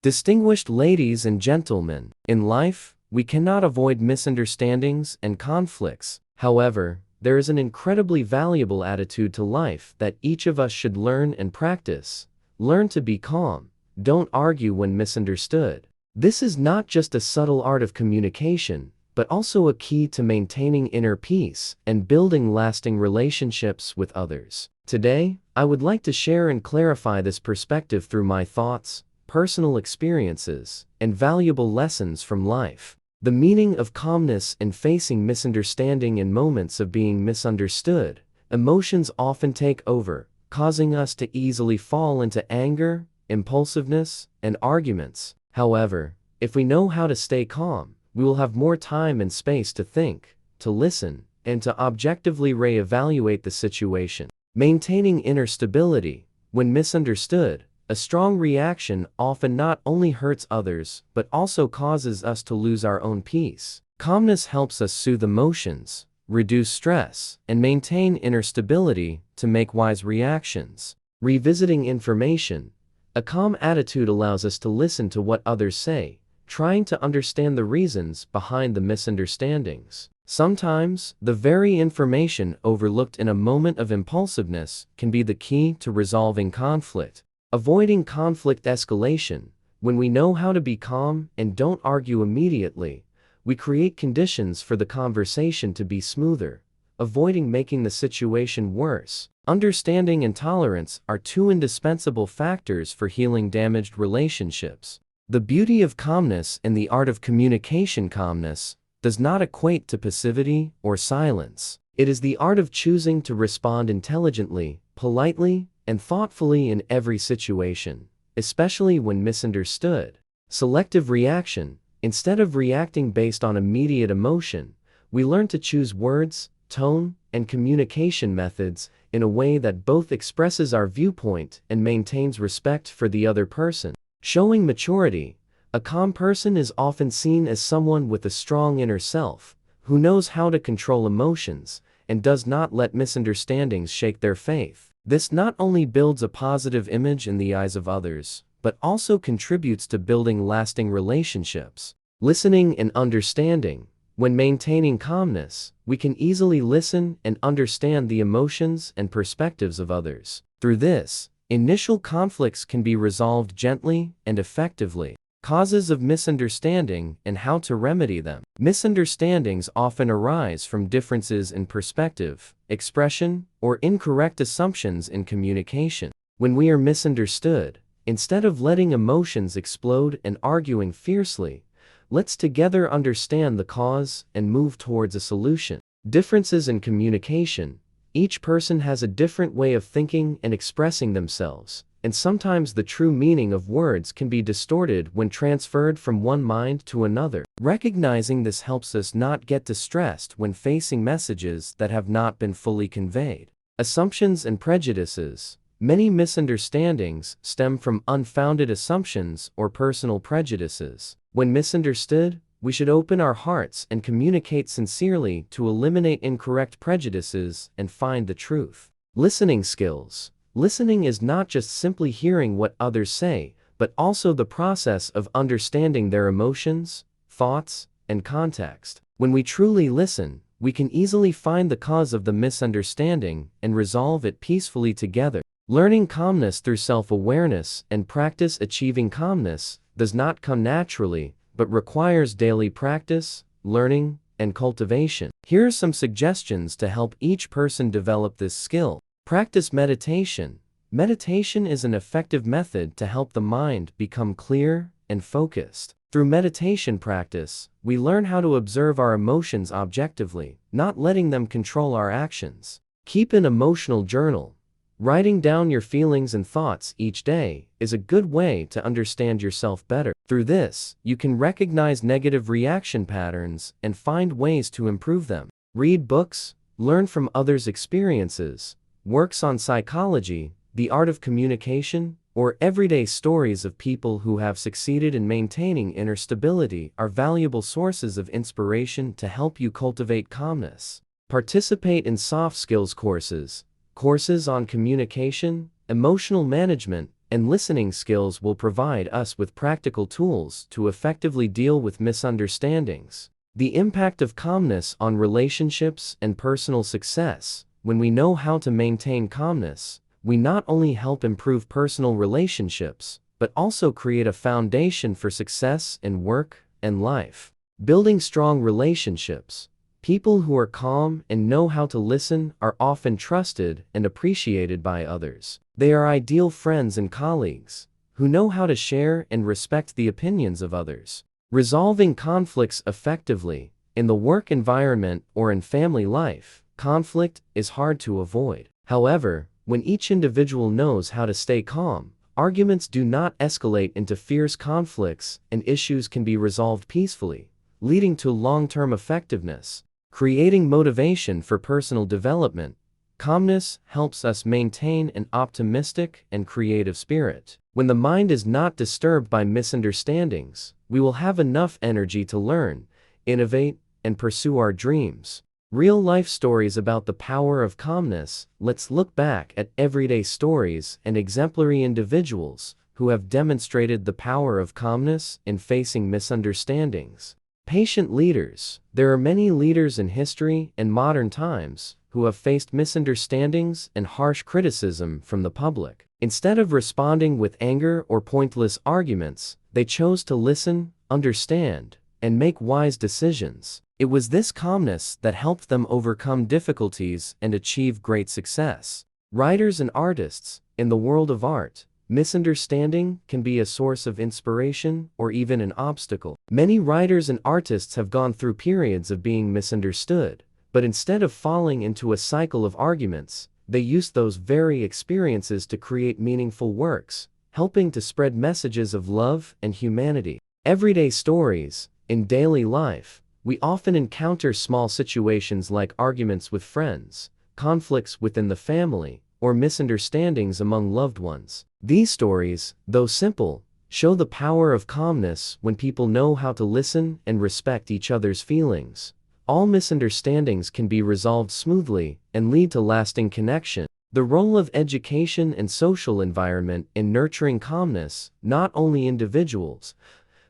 Distinguished ladies and gentlemen, in life, we cannot avoid misunderstandings and conflicts. However, there is an incredibly valuable attitude to life that each of us should learn and practice. Learn to be calm. Don't argue when misunderstood. This is not just a subtle art of communication, but also a key to maintaining inner peace and building lasting relationships with others. Today, I would like to share and clarify this perspective through my thoughts, personal experiences, and valuable lessons from life. The meaning of calmness in facing misunderstanding in moments of being misunderstood. Emotions often take over, causing us to easily fall into anger, impulsiveness, and arguments. However, if we know how to stay calm, we will have more time and space to think, to listen, and to objectively reevaluate the situation. Maintaining inner stability. When misunderstood, a strong reaction often not only hurts others but also causes us to lose our own peace. Calmness helps us soothe emotions, reduce stress, and maintain inner stability to make wise reactions. Revisiting information. A calm attitude allows us to listen to what others say, trying to understand the reasons behind the misunderstandings. Sometimes, the very information overlooked in a moment of impulsiveness can be the key to resolving conflict. Avoiding conflict escalation. When we know how to be calm and don't argue immediately, we create conditions for the conversation to be smoother, avoiding making the situation worse. Understanding and tolerance are two indispensable factors for healing damaged relationships. The beauty of calmness and the art of communication. Calmness does not equate to passivity or silence. It is the art of choosing to respond intelligently, politely, and thoughtfully in every situation, especially when misunderstood. Selective reaction. Instead of reacting based on immediate emotion, we learn to choose words, tone, and communication methods in a way that both expresses our viewpoint and maintains respect for the other person. Showing maturity. A calm person is often seen as someone with a strong inner self, who knows how to control emotions and does not let misunderstandings shake their faith. This not only builds a positive image in the eyes of others, but also contributes to building lasting relationships. Listening and understanding. When maintaining calmness, we can easily listen and understand the emotions and perspectives of others. Through this, initial conflicts can be resolved gently and effectively. Causes of misunderstanding and how to remedy them. Misunderstandings often arise from differences in perspective, expression, or incorrect assumptions in communication. When we are misunderstood, instead of letting emotions explode and arguing fiercely, let's together understand the cause and move towards a solution. Differences in communication. Each person has a different way of thinking and expressing themselves, and sometimes the true meaning of words can be distorted when transferred from one mind to another. Recognizing this helps us not get distressed when facing messages that have not been fully conveyed. Assumptions and prejudices. Many misunderstandings stem from unfounded assumptions or personal prejudices. When misunderstood, we should open our hearts and communicate sincerely to eliminate incorrect prejudices and find the truth. Listening skills. Listening is not just simply hearing what others say, but also the process of understanding their emotions, thoughts, and context. When we truly listen, we can easily find the cause of the misunderstanding and resolve it peacefully together. Learning calmness through self-awareness and practice. Achieving calmness does not come naturally, but requires daily practice, learning, and cultivation. Here are some suggestions to help each person develop this skill. Practice meditation. Meditation is an effective method to help the mind become clear and focused. Through meditation practice, we learn how to observe our emotions objectively, not letting them control our actions. Keep an emotional journal. Writing down your feelings and thoughts each day is a good way to understand yourself better. Through this, you can recognize negative reaction patterns and find ways to improve them. Read books, learn from others' experiences, works on psychology, the art of communication, or everyday stories of people who have succeeded in maintaining inner stability are valuable sources of inspiration to help you cultivate calmness. Participate in soft skills courses. Courses on communication, emotional management, and listening skills will provide us with practical tools to effectively deal with misunderstandings. The impact of calmness on relationships and personal success. When we know how to maintain calmness, we not only help improve personal relationships, but also create a foundation for success in work and life. Building strong relationships. People who are calm and know how to listen are often trusted and appreciated by others. They are ideal friends and colleagues who know how to share and respect the opinions of others. Resolving conflicts effectively. In the work environment or in family life, conflict is hard to avoid. However, when each individual knows how to stay calm, arguments do not escalate into fierce conflicts and issues can be resolved peacefully, leading to long-term effectiveness. Creating motivation for personal development. Calmness helps us maintain an optimistic and creative spirit. When the mind is not disturbed by misunderstandings, we will have enough energy to learn, innovate, and pursue our dreams. Real-life stories about the power of calmness. Let's look back at everyday stories and exemplary individuals who have demonstrated the power of calmness in facing misunderstandings. Patient leaders. There are many leaders in history and modern times who have faced misunderstandings and harsh criticism from the public. Instead of responding with anger or pointless arguments, they chose to listen, understand, and make wise decisions. It was this calmness that helped them overcome difficulties and achieve great success. Writers and artists. In the world of art, misunderstanding can be a source of inspiration or even an obstacle. Many writers and artists have gone through periods of being misunderstood, but instead of falling into a cycle of arguments, they used those very experiences to create meaningful works, helping to spread messages of love and humanity. Everyday stories. In daily life, we often encounter small situations like arguments with friends, conflicts within the family, or misunderstandings among loved ones. These stories, though simple, show the power of calmness when people know how to listen and respect each other's feelings. All misunderstandings can be resolved smoothly and lead to lasting connection. The role of education and social environment in nurturing calmness. Not only individuals,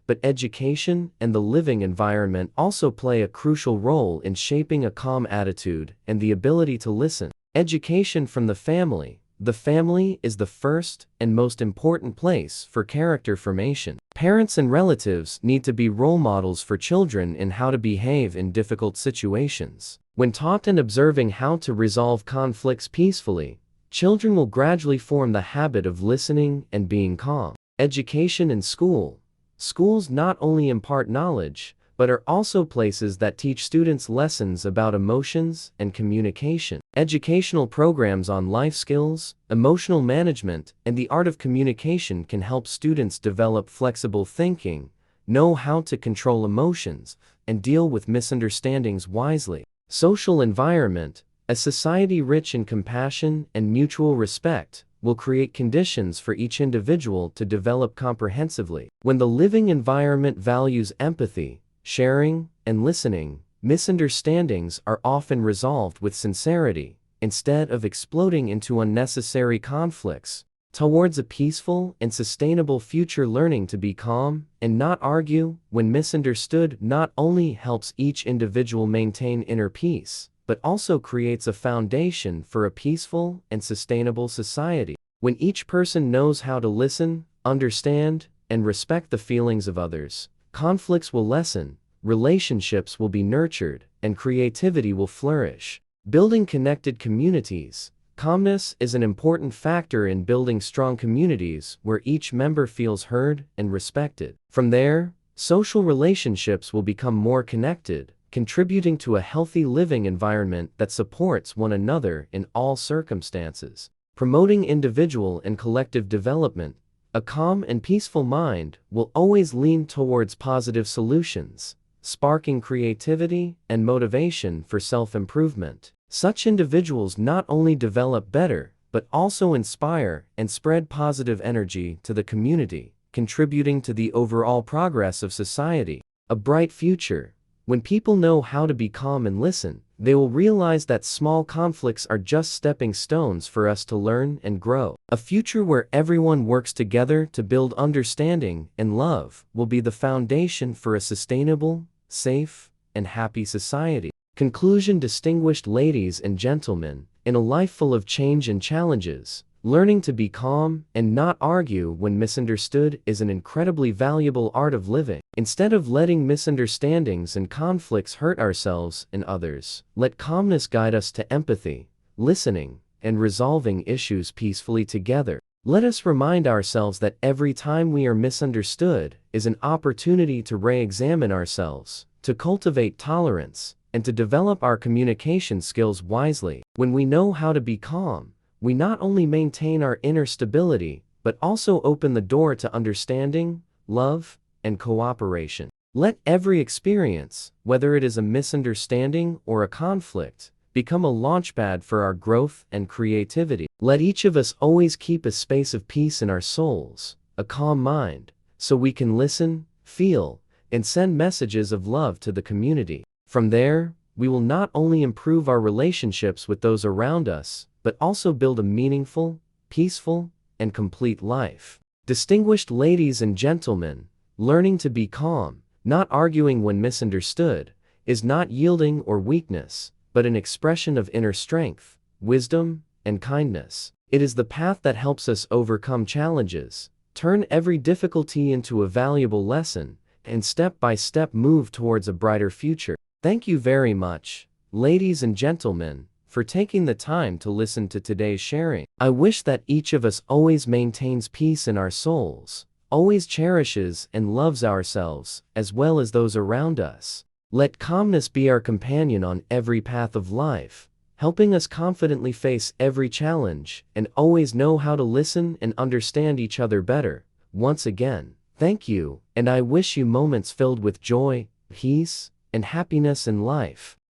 but education and the living environment also play a crucial role in shaping a calm attitude and the ability to listen. Education from the family. The family is the first and most important place for character formation. Parents and relatives need to be role models for children in how to behave in difficult situations. When taught and observing how to resolve conflicts peacefully, children will gradually form the habit of listening and being calm. Education in school. Schools not only impart knowledge, but are also places that teach students lessons about emotions and communication. Educational programs on life skills, emotional management, and the art of communication can help students develop flexible thinking, know how to control emotions, and deal with misunderstandings wisely. Social environment. A society rich in compassion and mutual respect will create conditions for each individual to develop comprehensively. When the living environment values empathy, sharing, and listening, misunderstandings are often resolved with sincerity, instead of exploding into unnecessary conflicts. Towards a peaceful and sustainable future, learning to be calm and not argue when misunderstood not only helps each individual maintain inner peace, but also creates a foundation for a peaceful and sustainable society. When each person knows how to listen, understand, and respect the feelings of others, conflicts will lessen, relationships will be nurtured, and creativity will flourish. Building connected communities. Calmness is an important factor in building strong communities where each member feels heard and respected. From there, social relationships will become more connected, contributing to a healthy living environment that supports one another in all circumstances. Promoting individual and collective development. A calm and peaceful mind will always lean towards positive solutions, sparking creativity and motivation for self-improvement. Such individuals not only develop better, but also inspire and spread positive energy to the community, contributing to the overall progress of society. A bright future. When people know how to be calm and listen, they will realize that small conflicts are just stepping stones for us to learn and grow. A future where everyone works together to build understanding and love will be the foundation for a sustainable, safe, and happy society. Conclusion. Distinguished ladies and gentlemen, in a life full of change and challenges, learning to be calm and not argue when misunderstood is an incredibly valuable art of living. Instead of letting misunderstandings and conflicts hurt ourselves and others, let calmness guide us to empathy, listening, and resolving issues peacefully together. Let us remind ourselves that every time we are misunderstood is an opportunity to re-examine ourselves, to cultivate tolerance, and to develop our communication skills wisely. When we know how to be calm, we not only maintain our inner stability, but also open the door to understanding, love, and cooperation. Let every experience, whether it is a misunderstanding or a conflict, become a launchpad for our growth and creativity. Let each of us always keep a space of peace in our souls, a calm mind, so we can listen, feel, and send messages of love to the community. From there, we will not only improve our relationships with those around us, but also build a meaningful, peaceful, and complete life. Distinguished ladies and gentlemen, learning to be calm, not arguing when misunderstood, is not yielding or weakness, but an expression of inner strength, wisdom, and kindness. It is the path that helps us overcome challenges, turn every difficulty into a valuable lesson, and step by step move towards a brighter future. Thank you very much, ladies and gentlemen, for taking the time to listen to today's sharing. I wish that each of us always maintains peace in our souls, always cherishes and loves ourselves, as well as those around us. Let calmness be our companion on every path of life, helping us confidently face every challenge and always know how to listen and understand each other better. Once again, thank you, and I wish you moments filled with joy, peace, and happiness in life.